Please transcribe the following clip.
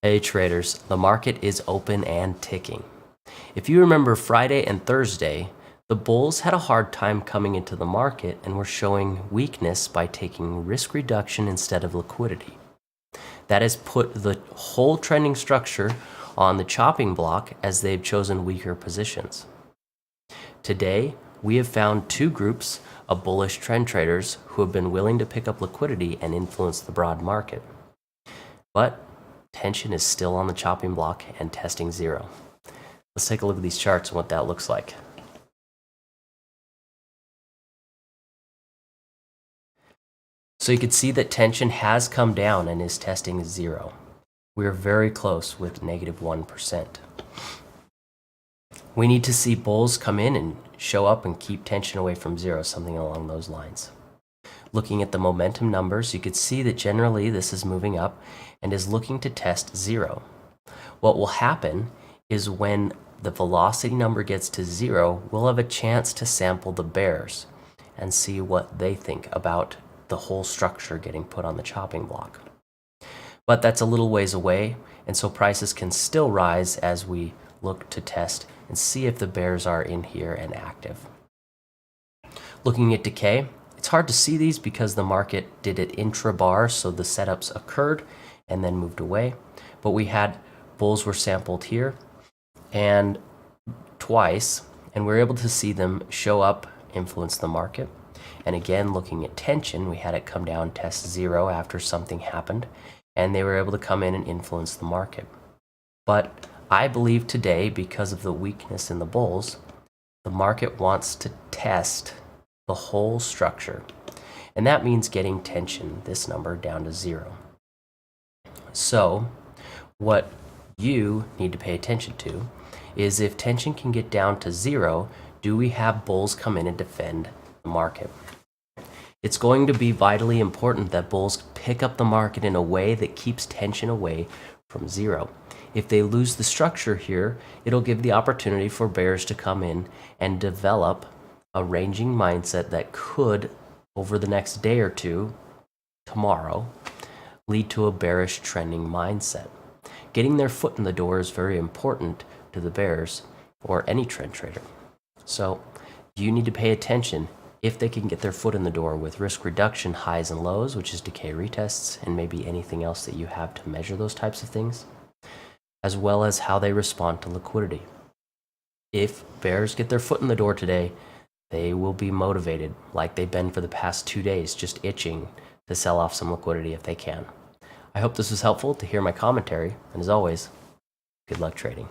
Hey traders, the market is open and ticking. If you remember Friday and Thursday, the bulls had a hard time coming into the market and were showing weakness by taking risk reduction instead of liquidity. That has put the whole trending structure on the chopping block as they've chosen weaker positions. Today, we have found two groups of bullish trend traders who have been willing to pick up liquidity and influence the broad market. But tension is still on the chopping block and testing zero. Let's take a look at these charts and what that looks like. So you can see that tension has come down and is testing zero. We are very close with -1%. We need to see bulls come in and show up and keep tension away from zero, something along those lines. Looking at the momentum numbers, you could see that generally this is moving up and is looking to test zero. What will happen is when the velocity number gets to zero, we'll have a chance to sample the bears and see what they think about the whole structure getting put on the chopping block. But that's a little ways away, and so prices can still rise as we look to test and see if the bears are in here and active. Looking at decay, it's hard to see these because the market did it intra-bar, so the setups occurred and then moved away. But we had bulls were sampled here and twice, and we were able to see them show up, influence the market. And again, looking at tension, we had it come down, test zero after something happened, and they were able to come in and influence the market. But I believe today, because of the weakness in the bulls, the market wants to test the whole structure. And that means getting tension, this number, down to zero. So what you need to pay attention to is if tension can get down to zero, do we have bulls come in and defend the market? It's going to be vitally important that bulls pick up the market in a way that keeps tension away from zero. If they lose the structure here, it'll give the opportunity for bears to come in and develop a ranging mindset that could, over the next day or two, tomorrow, lead to a bearish trending mindset. Getting their foot in the door is very important to the bears or any trend trader. So you need to pay attention if they can get their foot in the door with risk reduction highs and lows, which is decay retests, and maybe anything else that you have to measure those types of things, as well as how they respond to liquidity. If bears get their foot in the door today, they will be motivated like they've been for the past 2 days, just itching to sell off some liquidity if they can. I hope this was helpful to hear my commentary, and as always, good luck trading.